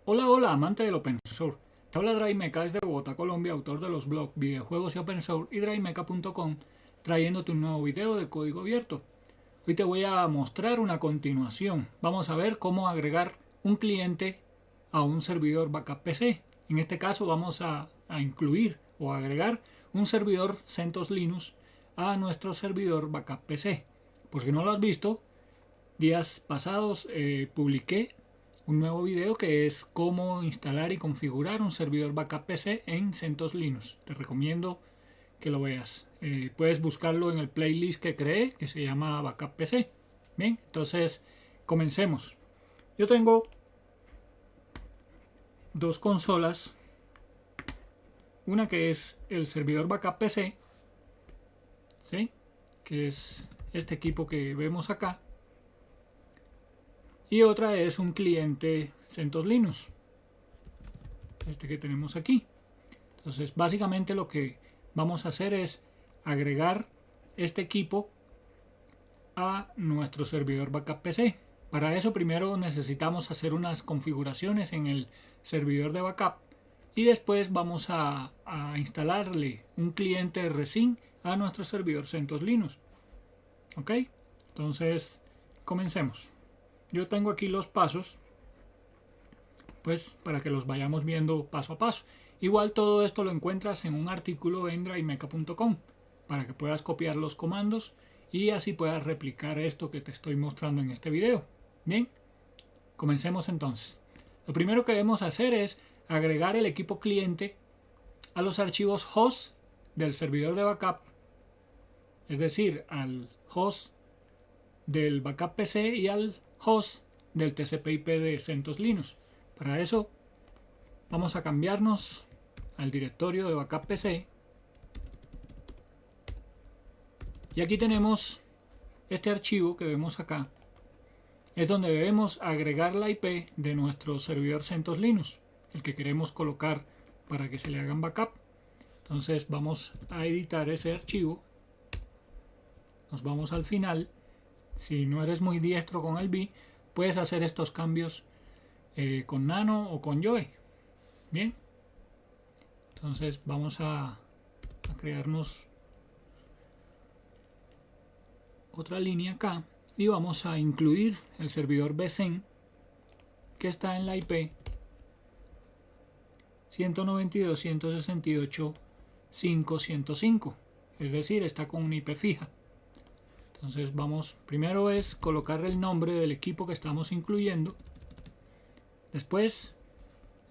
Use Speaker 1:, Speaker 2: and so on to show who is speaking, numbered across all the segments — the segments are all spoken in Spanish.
Speaker 1: Hola, hola, amante del Open Source. Te habla DriveMeca desde Bogotá, Colombia, autor de los blogs Videojuegos y Open Source y DriveMeca.com, trayéndote un nuevo video de código abierto. Hoy te voy a mostrar una continuación. Vamos a ver cómo agregar un cliente a un servidor backup PC. En este caso vamos a incluir o agregar un servidor CentOS Linux a nuestro servidor backup PC. Por si no lo has visto, días pasados publiqué un nuevo video que es cómo instalar y configurar un servidor backup PC en CentOS Linux. Te recomiendo que lo veas. Puedes buscarlo en el playlist que creé, que se llama Backup PC. Bien, entonces comencemos. Yo tengo dos consolas. Una que es el servidor backup PC, ¿sí? Que es este equipo que vemos acá. Y otra es un cliente CentOS Linux, este que tenemos aquí. Entonces básicamente lo que vamos a hacer es agregar este equipo a nuestro servidor backup PC. Para eso primero necesitamos hacer unas configuraciones en el servidor de backup y después vamos a instalarle un cliente Resin a nuestro servidor CentOS Linux. Ok, entonces comencemos. Yo tengo aquí los pasos, pues para que los vayamos viendo paso a paso. Igual todo esto lo encuentras en un artículo en DriveMeca.com para que puedas copiar los comandos y así puedas replicar esto que te estoy mostrando en este video. Bien, comencemos entonces. Lo primero que debemos hacer es agregar el equipo cliente a los archivos host del servidor de backup, es decir, al host del backup PC y al host del TCP/IP de CentOS Linux. Para eso vamos a cambiarnos al directorio de backup PC y aquí tenemos este archivo que vemos acá. Es donde debemos agregar la IP de nuestro servidor CentOS Linux, el que queremos colocar para que se le hagan backup. Entonces vamos a editar ese archivo, nos vamos al final. Si no eres muy diestro con el B, puedes hacer estos cambios con Nano o con Joe. Bien, entonces vamos a crearnos otra línea acá y vamos a incluir el servidor vCen que está en la IP 192.168.5.105, es decir, está con una IP fija. Entonces vamos, primero es colocar el nombre del equipo que estamos incluyendo. Después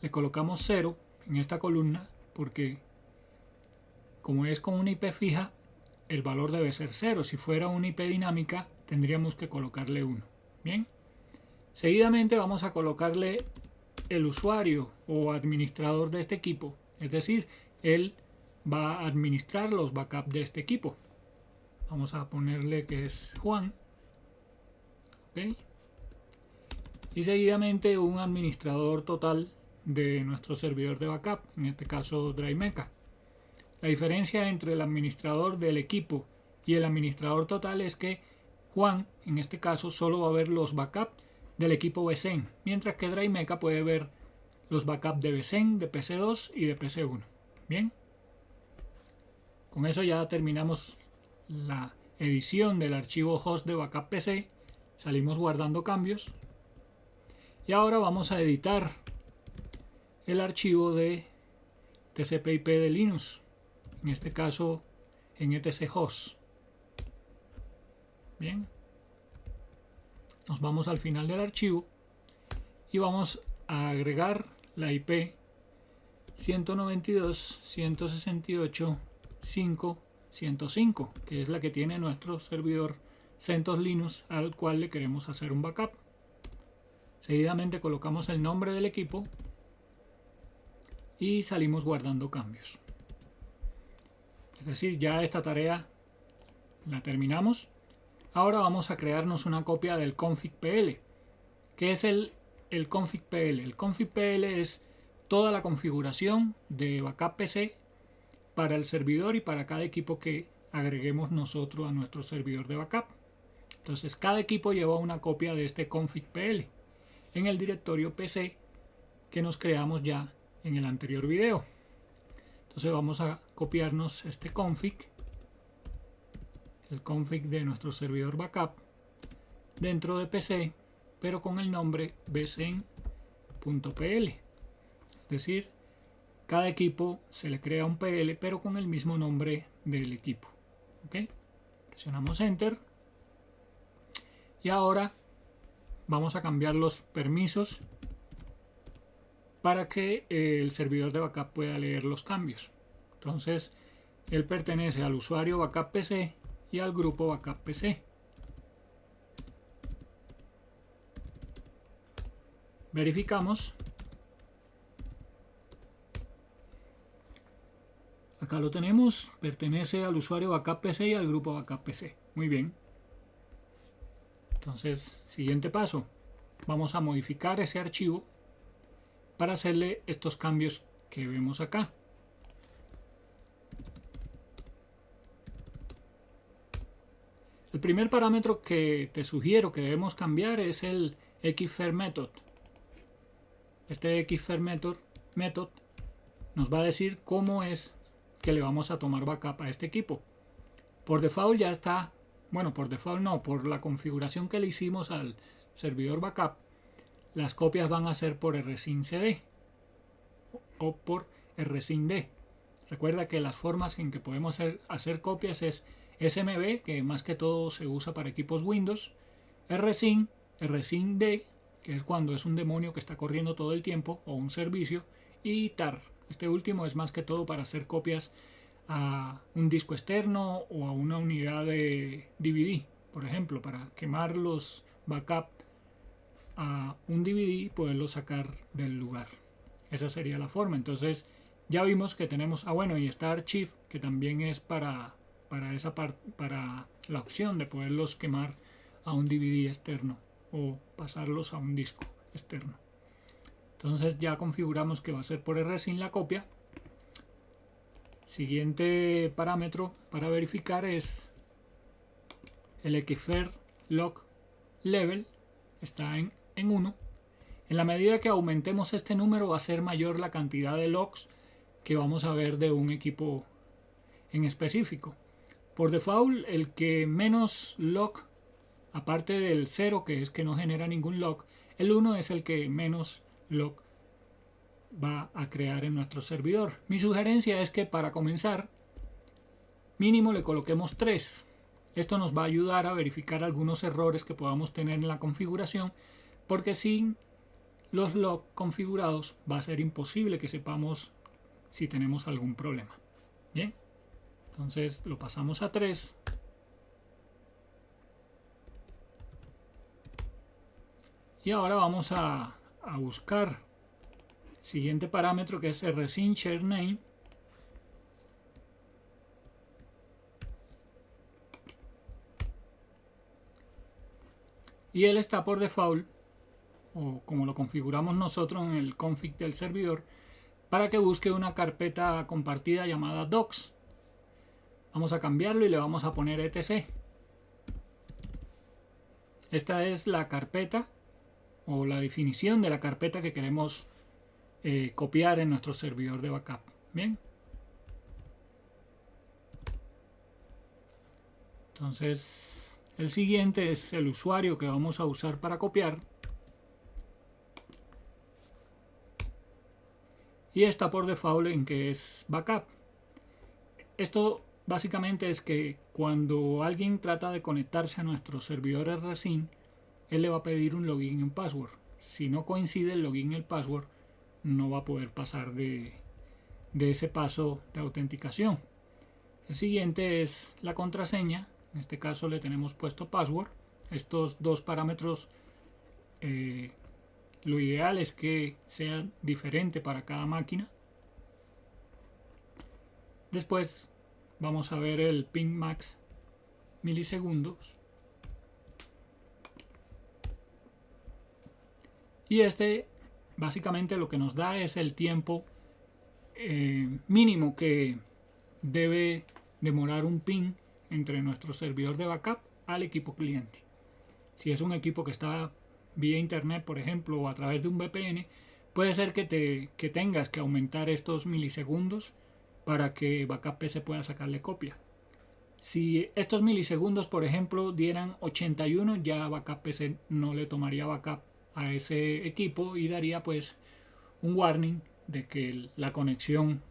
Speaker 1: le colocamos 0 en esta columna porque como es con una IP fija, el valor debe ser 0. Si fuera una IP dinámica, tendríamos que colocarle 1. Bien. Seguidamente vamos a colocarle el usuario o administrador de este equipo. Es decir, él va a administrar los backups de este equipo. Vamos a ponerle que es Juan. ¿Okay? Y seguidamente un administrador total de nuestro servidor de backup, en este caso DriveMeca. La diferencia entre el administrador del equipo y el administrador total es que Juan, en este caso, solo va a ver los backups del equipo vCen, mientras que DriveMeca puede ver los backups de vCen, de PC2 y de PC1. Bien, con eso ya terminamos la edición del archivo host de backup PC. Salimos guardando cambios y ahora vamos a editar el archivo de TCP/IP de Linux, en este caso en etc host. Bien, nos vamos al final del archivo y vamos a agregar la IP 192.168.5.105, que es la que tiene nuestro servidor CentOS Linux al cual le queremos hacer un backup. Seguidamente colocamos el nombre del equipo y salimos guardando cambios. Es decir, ya esta tarea la terminamos. Ahora vamos a crearnos una copia del config.pl. ¿Qué es el config.pl? El config.pl es toda la configuración de backup PC para el servidor y para cada equipo que agreguemos nosotros a nuestro servidor de backup. Entonces cada equipo lleva una copia de este config.pl en el directorio PC que nos creamos ya en el anterior video. Entonces vamos a copiarnos este config, el config de nuestro servidor backup, dentro de PC, pero con el nombre vcen.pl. Es decir, cada equipo se le crea un PL, pero con el mismo nombre del equipo. ¿Ok? Presionamos Enter. Y ahora vamos a cambiar los permisos para que el servidor de backup pueda leer los cambios. Entonces, él pertenece al usuario backup PC y al grupo backup PC. Verificamos. Acá lo tenemos, pertenece al usuario backup PC y al grupo backup PC. Muy bien. Entonces, siguiente paso. Vamos a modificar ese archivo para hacerle estos cambios que vemos acá. El primer parámetro que te sugiero que debemos cambiar es el xfer method. Este xfer method nos va a decir cómo es que le vamos a tomar backup a este equipo. Por default ya está, bueno, por default no, por la configuración que le hicimos al servidor backup, las copias van a ser por rsync-cd o por rsync-d. Recuerda que las formas en que podemos hacer copias es SMB, que más que todo se usa para equipos Windows, rsync, rsync-d, que es cuando es un demonio que está corriendo todo el tiempo, o un servicio, y tar. Este último es más que todo para hacer copias a un disco externo o a una unidad de DVD, por ejemplo, para quemar los backup a un DVD y poderlo sacar del lugar. Esa sería la forma. Entonces ya vimos que tenemos, bueno, y está Archive, que también es para esa parte, para la opción de poderlos quemar a un DVD externo o pasarlos a un disco externo. Entonces ya configuramos que va a ser por rsync la copia. Siguiente parámetro para verificar es el xfer log level. Está en 1. En la medida que aumentemos este número va a ser mayor la cantidad de logs que vamos a ver de un equipo en específico. Por default, el que menos log, aparte del 0, que es que no genera ningún log, el 1 es el que menos log va a crear en nuestro servidor. Mi sugerencia es que para comenzar mínimo le coloquemos 3. Esto nos va a ayudar a verificar algunos errores que podamos tener en la configuración, porque sin los logs configurados va a ser imposible que sepamos si tenemos algún problema. Bien, entonces lo pasamos a 3. Y ahora vamos a buscar el siguiente parámetro, que es rsync share name. Y él está por default, o como lo configuramos nosotros en el config del servidor, para que busque una carpeta compartida llamada docs. Vamos a cambiarlo y le vamos a poner etc. Esta es la carpeta o la definición de la carpeta que queremos copiar en nuestro servidor de backup. Bien. Entonces el siguiente es el usuario que vamos a usar para copiar. Y está por default en que es backup. Esto básicamente es que cuando alguien trata de conectarse a nuestro servidor rsync, él le va a pedir un login y un password. Si no coincide el login y el password, no va a poder pasar de ese paso de autenticación. El siguiente es la contraseña. En este caso le tenemos puesto password. Estos dos parámetros, lo ideal es que sea diferente para cada máquina. Después vamos a ver el ping max milisegundos. Y este básicamente lo que nos da es el tiempo mínimo que debe demorar un ping entre nuestro servidor de backup al equipo cliente. Si es un equipo que está vía internet, por ejemplo, o a través de un VPN, Puede ser que tengas que aumentar estos milisegundos para que Backup PC pueda sacarle copia. Si estos milisegundos, por ejemplo, dieran 81, ya Backup PC no le tomaría backup a ese equipo y daría pues un warning de que la conexión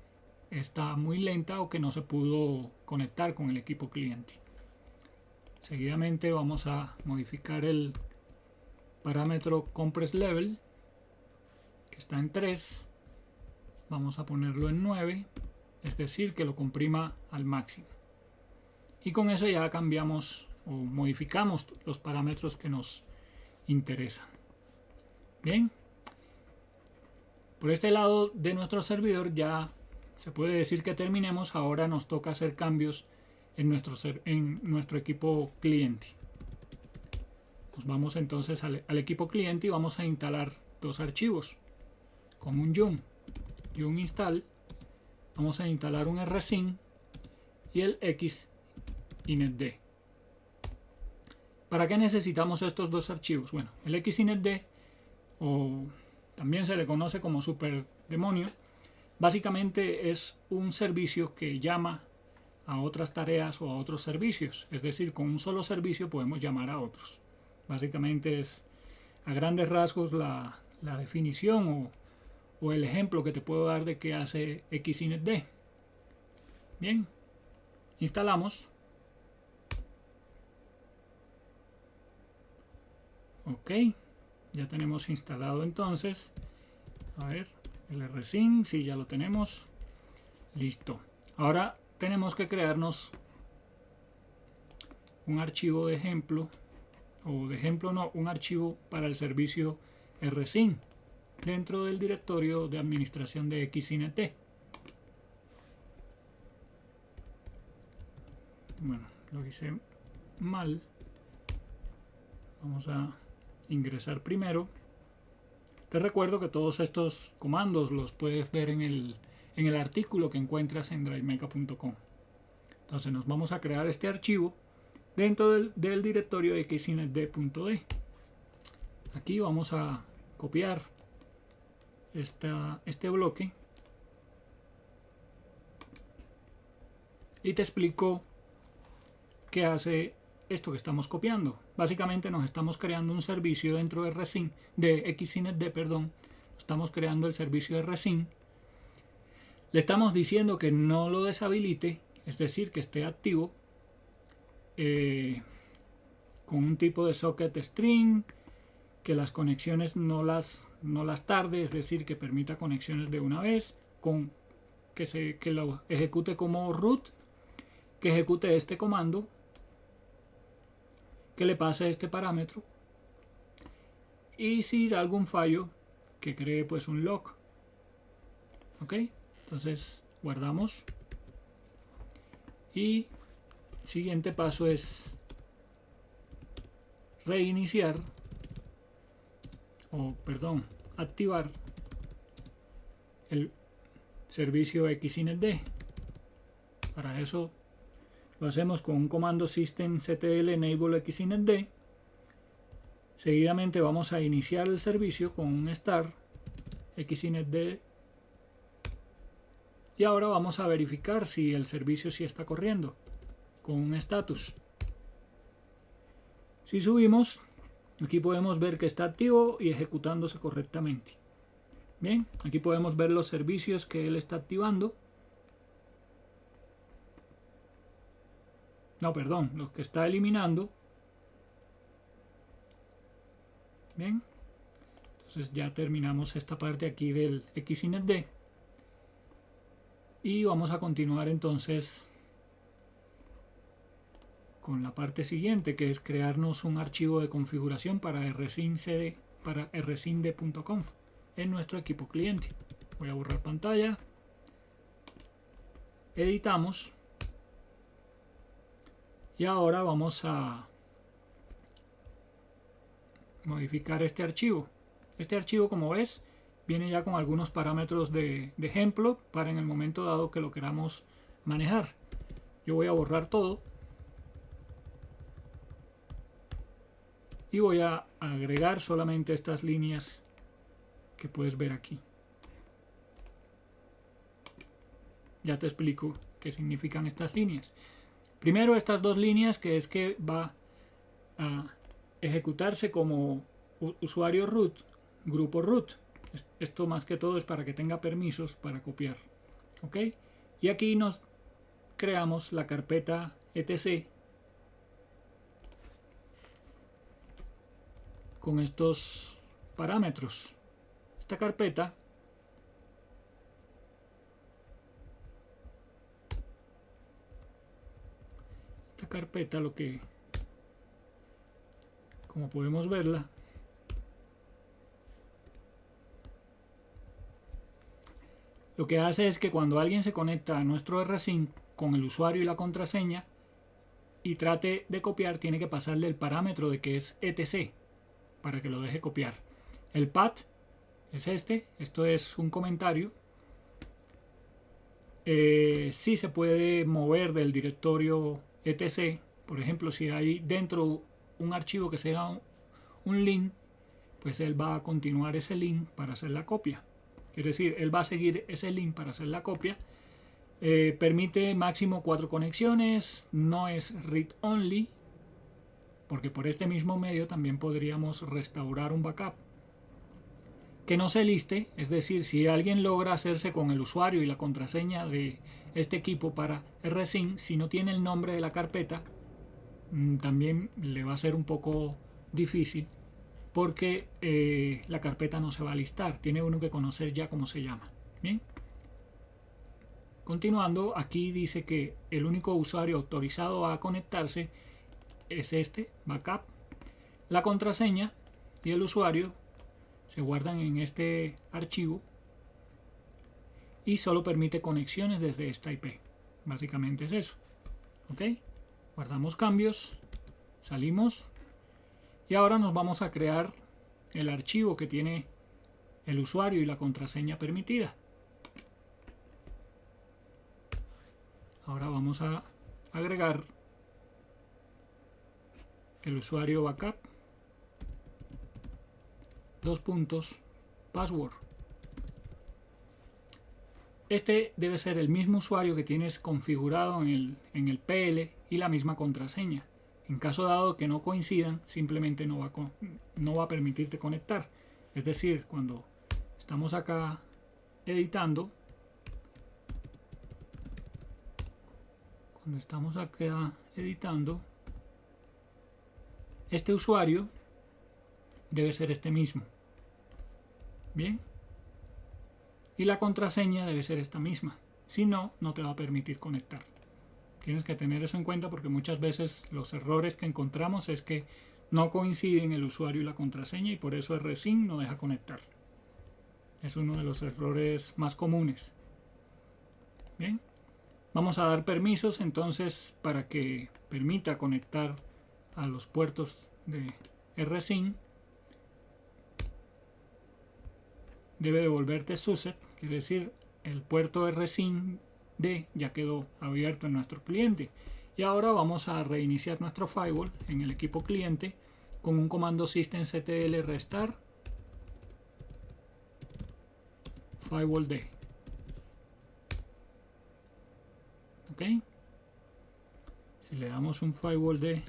Speaker 1: está muy lenta o que no se pudo conectar con el equipo cliente. Seguidamente vamos a modificar el parámetro compress level, que está en 3. Vamos a ponerlo en 9, es decir, que lo comprima al máximo. Y con eso ya cambiamos o modificamos los parámetros que nos interesan. Bien, por este lado de nuestro servidor ya se puede decir que terminemos. Ahora nos toca hacer cambios en nuestro equipo cliente. Nos vamos entonces al equipo cliente y vamos a instalar dos archivos con un yum y un install. Vamos a instalar un rsync y el xinetd. ¿Para qué necesitamos estos dos archivos? Bueno, el xinetd, o también se le conoce como super demonio, básicamente es un servicio que llama a otras tareas o a otros servicios. Es decir, con un solo servicio podemos llamar a otros. Básicamente es a grandes rasgos la definición o el ejemplo que te puedo dar de qué hace xinetd. Bien, instalamos. Ok, ya tenemos instalado entonces. A ver, el rsync, sí, ya lo tenemos. Listo. Ahora tenemos que crearnos un archivo de ejemplo, o de ejemplo no, un archivo para el servicio rsync dentro del directorio de administración de xinetd. Bueno, lo hice mal. Vamos a ingresar primero. Te recuerdo que todos estos comandos los puedes ver en el artículo que encuentras en drivemeca.com. Entonces nos vamos a crear este archivo dentro del directorio xinetd.d. Aquí vamos a copiar este bloque y te explico qué hace esto que estamos copiando. Básicamente nos estamos creando un servicio dentro de xinetd, estamos creando el servicio de rsync. Le estamos diciendo que no lo deshabilite, es decir, que esté activo con un tipo de socket string, que las conexiones no las tarde, es decir, que permita conexiones de una vez, que lo ejecute como root, que ejecute este comando, que le pase este parámetro, y si da algún fallo, que cree pues un log. Ok, entonces guardamos y siguiente paso es reiniciar activar el servicio xinetd. Para eso lo hacemos con un comando systemctl enable xinetd. Seguidamente vamos a iniciar el servicio con un start xinetd y ahora vamos a verificar si el servicio sí está corriendo con un status. Si subimos, aquí podemos ver que está activo y ejecutándose correctamente. Bien, aquí podemos ver los servicios que él está activando. No, perdón, los que está eliminando. Bien, entonces ya terminamos esta parte aquí del xinetd y vamos a continuar entonces con la parte siguiente, que es crearnos un archivo de configuración para rsync.conf en nuestro equipo cliente. Voy a borrar pantalla, editamos y ahora vamos a modificar este archivo. Este archivo, como ves, viene ya con algunos parámetros de ejemplo para en el momento dado que lo queramos manejar. Yo voy a borrar todo y voy a agregar solamente estas líneas que puedes ver aquí. Ya te explico qué significan estas líneas. Primero, estas dos líneas, que es que va a ejecutarse como usuario root, grupo root. Esto más que todo es para que tenga permisos para copiar. ¿Ok? Y aquí nos creamos la carpeta etc con estos parámetros. Esta carpeta lo que, como podemos verla, lo que hace es que cuando alguien se conecta a nuestro rsync con el usuario y la contraseña y trate de copiar, tiene que pasarle el parámetro de que es etc para que lo deje copiar. El path es esto es un comentario. Sí se puede mover del directorio etc. Por ejemplo, si hay dentro un archivo que sea un link, pues él va a continuar ese link para hacer la copia. Es decir, él va a seguir ese link para hacer la copia. Permite máximo 4 conexiones, no es read only, porque por este mismo medio también podríamos restaurar un backup. Que no se liste, es decir, si alguien logra hacerse con el usuario y la contraseña de este equipo para rsync, si no tiene el nombre de la carpeta, también le va a ser un poco difícil, porque la carpeta no se va a listar, tiene uno que conocer ya cómo se llama. Bien. Continuando, aquí dice que el único usuario autorizado a conectarse es este backup. La contraseña y el usuario se guardan en este archivo y solo permite conexiones desde esta IP. Básicamente es eso. Ok, guardamos cambios, salimos y ahora nos vamos a crear el archivo que tiene el usuario y la contraseña permitida. Ahora vamos a agregar el usuario backup, password. Este debe ser el mismo usuario que tienes configurado en el PL y la misma contraseña. En caso dado que no coincidan, simplemente no va a permitirte conectar. Es decir, cuando estamos acá editando, este usuario debe ser este mismo. Bien. Y la contraseña debe ser esta misma. Si no, no te va a permitir conectar. Tienes que tener eso en cuenta porque muchas veces los errores que encontramos es que no coinciden el usuario y la contraseña y por eso rsync no deja conectar. Es uno de los errores más comunes. Bien. Vamos a dar permisos entonces para que permita conectar a los puertos de rsync. Debe devolverte SUSE, quiere decir el puerto rsync D ya quedó abierto en nuestro cliente. Y ahora vamos a reiniciar nuestro firewall en el equipo cliente con un comando systemctl restart firewall D. Ok, si le damos un firewall D,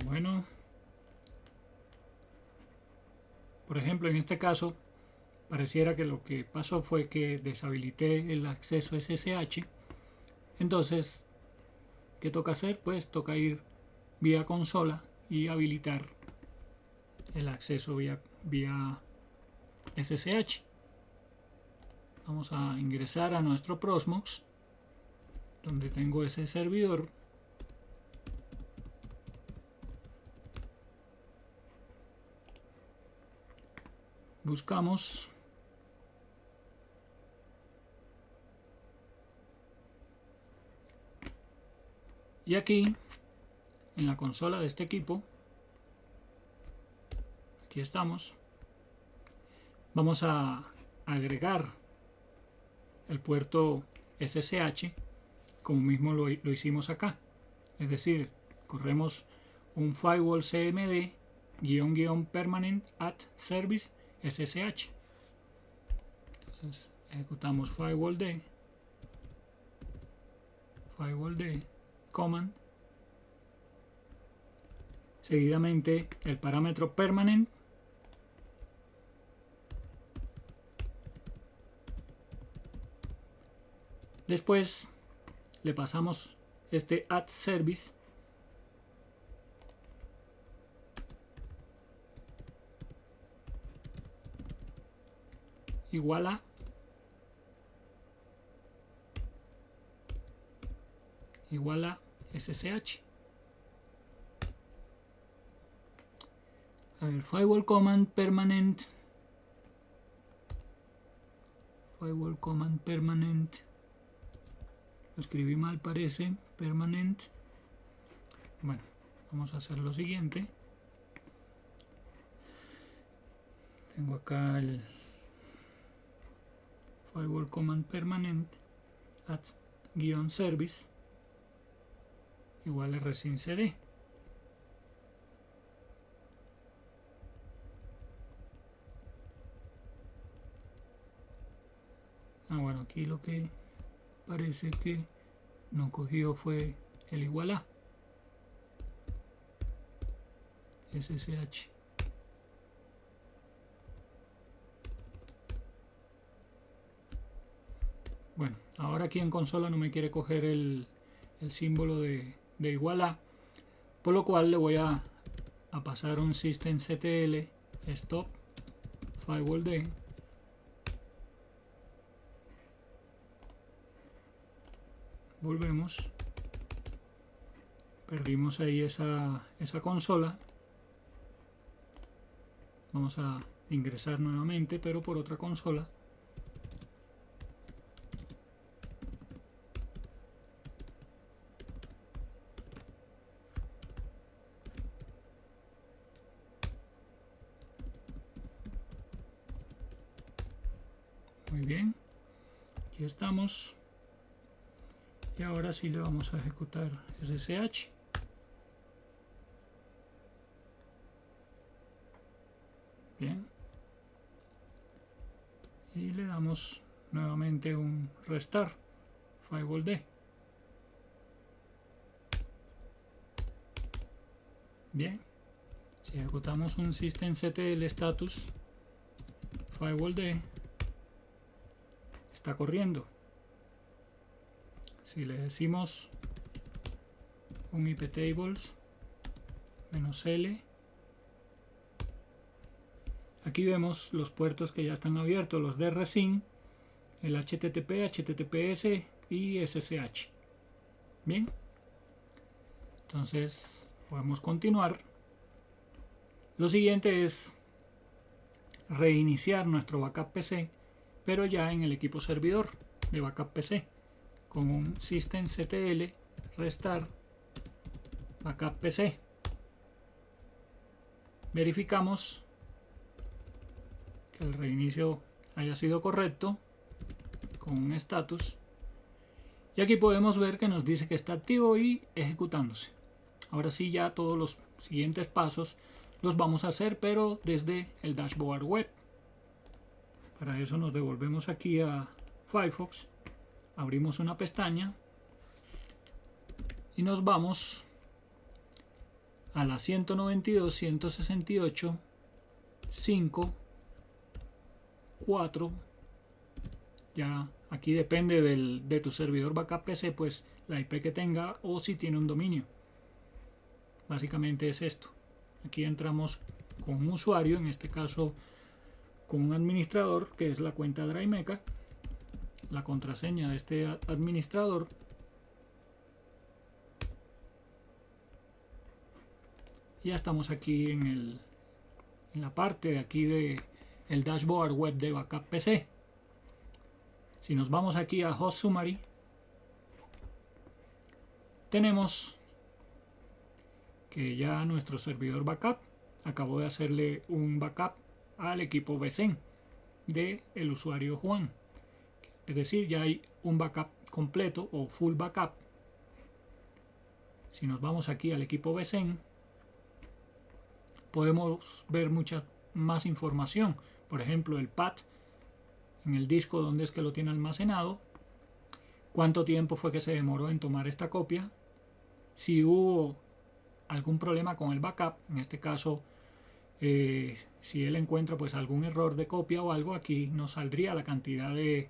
Speaker 1: bueno, por ejemplo, en este caso pareciera que lo que pasó fue que deshabilité el acceso SSH. Entonces, ¿qué toca hacer? Pues toca ir vía consola y habilitar el acceso vía SSH. Vamos a ingresar a nuestro Proxmox, donde tengo ese servidor. Buscamos y aquí en la consola de este equipo, aquí estamos, vamos a agregar el puerto SSH como mismo lo hicimos acá. Es decir, corremos un firewall cmd --permanent at service SSH. Entonces ejecutamos firewall d command, seguidamente el parámetro permanent, después le pasamos este add service igual a SSH. A ver, firewall command permanent, lo escribí mal, parece, permanent. Bueno, vamos a hacer lo siguiente. Tengo acá el firewall command permanent at -service igual a rsincd. Bueno, aquí lo que parece que no cogió fue el igual a SSH. Bueno, ahora aquí en consola no me quiere coger el símbolo de igual a, por lo cual le voy a pasar un systemctl stop firewall d volvemos, perdimos ahí esa consola, vamos a ingresar nuevamente pero por otra consola. Muy bien, aquí estamos. Y ahora sí le vamos a ejecutar SSH. Bien. Y le damos nuevamente un restart firewall d. Bien. Si ejecutamos un systemctl status firewall d, está corriendo. Si le decimos un iptables -l, aquí vemos los puertos que ya están abiertos, los de rsync, el http, https y ssh. Bien, entonces podemos continuar. Lo siguiente es reiniciar nuestro backup PC, pero ya en el equipo servidor de backup PC, con un systemctl restart backup PC. Verificamos que el reinicio haya sido correcto con un status, y aquí podemos ver que nos dice que está activo y ejecutándose. Ahora sí, ya todos los siguientes pasos los vamos a hacer, pero desde el dashboard web. Para eso nos devolvemos aquí a Firefox, abrimos una pestaña y nos vamos a la 192.168.5.4. ya aquí depende de tu servidor backup PC, pues la IP que tenga o si tiene un dominio. Básicamente es esto. Aquí entramos con un usuario, en este caso con un administrador, que es la cuenta DriMeca, la contraseña de este administrador. Ya estamos aquí en la parte de aquí de el dashboard web de backup PC. Si nos vamos aquí a Host Summary, tenemos que ya nuestro servidor backup acabó de hacerle un backup al equipo vCen. del usuario Juan. Es decir, ya hay un backup completo o full backup. Si nos vamos aquí al equipo Besen, podemos ver mucha más información. Por ejemplo, el path en el disco donde es que lo tiene almacenado, cuánto tiempo fue que se demoró en tomar esta copia, si hubo algún problema con el backup, en este caso si él encuentra pues algún error de copia o algo, aquí nos saldría la cantidad de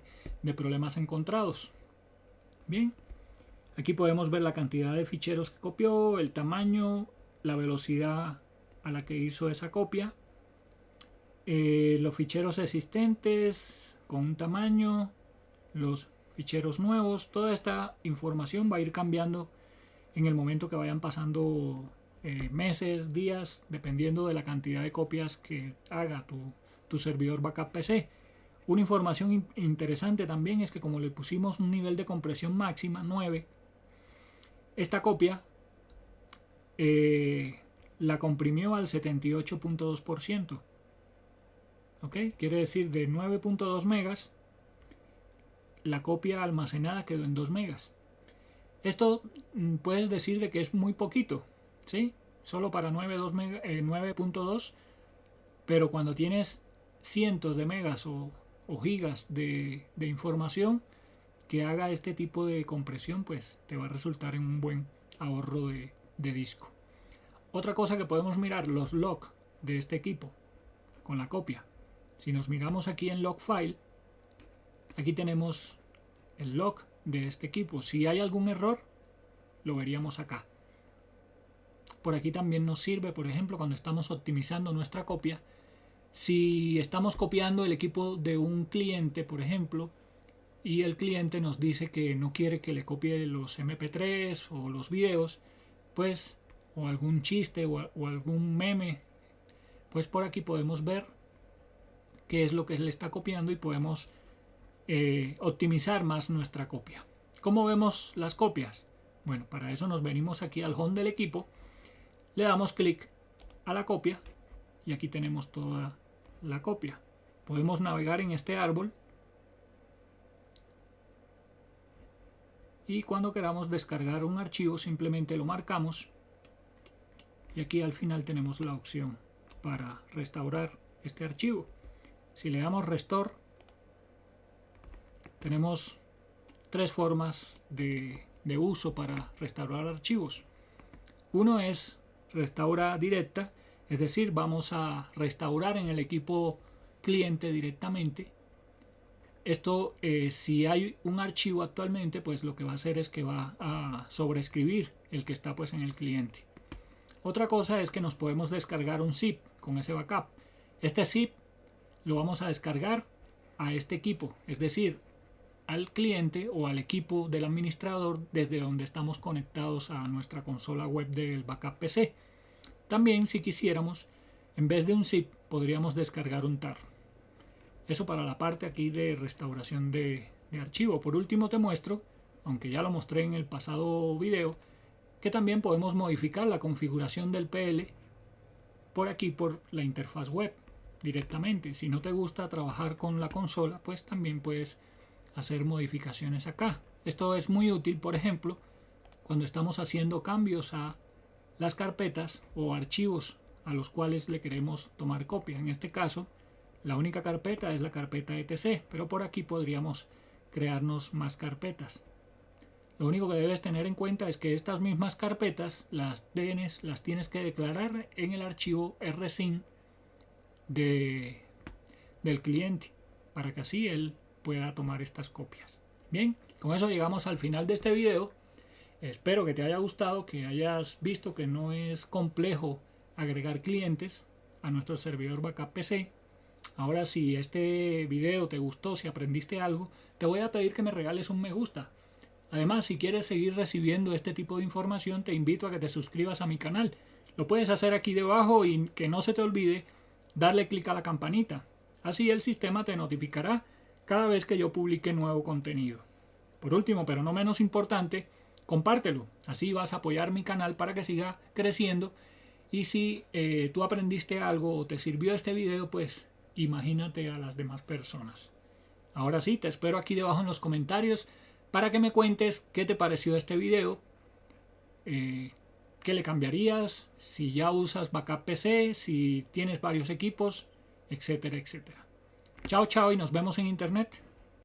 Speaker 1: problemas encontrados. Bien, aquí podemos ver la cantidad de ficheros que copió, el tamaño, la velocidad a la que hizo esa copia, los ficheros existentes con un tamaño, los ficheros nuevos. Toda esta información va a ir cambiando en el momento que vayan pasando meses, días, dependiendo de la cantidad de copias que haga tu servidor backup PC. Una información interesante también es que como le pusimos un nivel de compresión máxima 9, esta copia la comprimió al 78.2%. ¿Ok? Quiere decir de 9.2 megas la copia almacenada quedó en 2 megas. Esto puedes decir de que es muy poquito, ¿sí? Solo para 9.2, pero cuando tienes cientos de megas o gigas de información que haga este tipo de compresión, pues te va a resultar en un buen ahorro de disco. Otra cosa que podemos mirar, los logs de este equipo con la copia. Si nos miramos aquí en log file, aquí tenemos el log de este equipo. Si hay algún error, lo veríamos acá. Por aquí también nos sirve, por ejemplo, cuando estamos optimizando nuestra copia. Si estamos copiando el equipo de un cliente, por ejemplo, y el cliente nos dice que no quiere que le copie los MP3 o los videos, pues, o algún chiste o algún meme, pues por aquí podemos ver qué es lo que le está copiando y podemos optimizar más nuestra copia. ¿Cómo vemos las copias? Bueno, para eso nos venimos aquí al home del equipo, le damos clic a la copia y aquí tenemos toda la copia. Podemos navegar en este árbol y cuando queramos descargar un archivo simplemente lo marcamos y aquí al final tenemos la opción para restaurar este archivo. Si le damos Restore, tenemos tres formas de uso para restaurar archivos. Uno es restaura directa, es decir, vamos a restaurar en el equipo cliente directamente. Esto, si hay un archivo actualmente, pues lo que va a hacer es que va a sobreescribir el que está pues en el cliente. Otra cosa es que nos podemos descargar un zip con ese backup. Este zip lo vamos a descargar a este equipo, es decir, al cliente o al equipo del administrador desde donde estamos conectados a nuestra consola web del backup PC. También, si quisiéramos, en vez de un zip, podríamos descargar un tar. Eso para la parte aquí de restauración de archivo. Por último te muestro, aunque ya lo mostré en el pasado video, que también podemos modificar la configuración del PL por aquí, por la interfaz web directamente. Si no te gusta trabajar con la consola, pues también puedes hacer modificaciones acá. Esto es muy útil, por ejemplo, cuando estamos haciendo cambios a las carpetas o archivos a los cuales le queremos tomar copia. En este caso, la única carpeta es la carpeta etc, pero por aquí podríamos crearnos más carpetas. Lo único que debes tener en cuenta es que estas mismas carpetas, las tienes que declarar en el archivo rsyn del cliente, para que así él pueda tomar estas copias. Bien, con eso llegamos al final de este video. Espero que te haya gustado, que hayas visto que no es complejo agregar clientes a nuestro servidor backup PC. Ahora, si este video te gustó, si aprendiste algo, te voy a pedir que me regales un me gusta. Además, si quieres seguir recibiendo este tipo de información, te invito a que te suscribas a mi canal. Lo puedes hacer aquí debajo y que no se te olvide darle clic a la campanita. Así el sistema te notificará cada vez que yo publique nuevo contenido. Por último, pero no menos importante, compártelo. Así vas a apoyar mi canal para que siga creciendo. Y si tú aprendiste algo o te sirvió este video, pues imagínate a las demás personas. Ahora sí, te espero aquí debajo en los comentarios para que me cuentes qué te pareció este video, qué le cambiarías, si ya usas backup PC, si tienes varios equipos, etcétera, etcétera. Chao, chao y nos vemos en internet.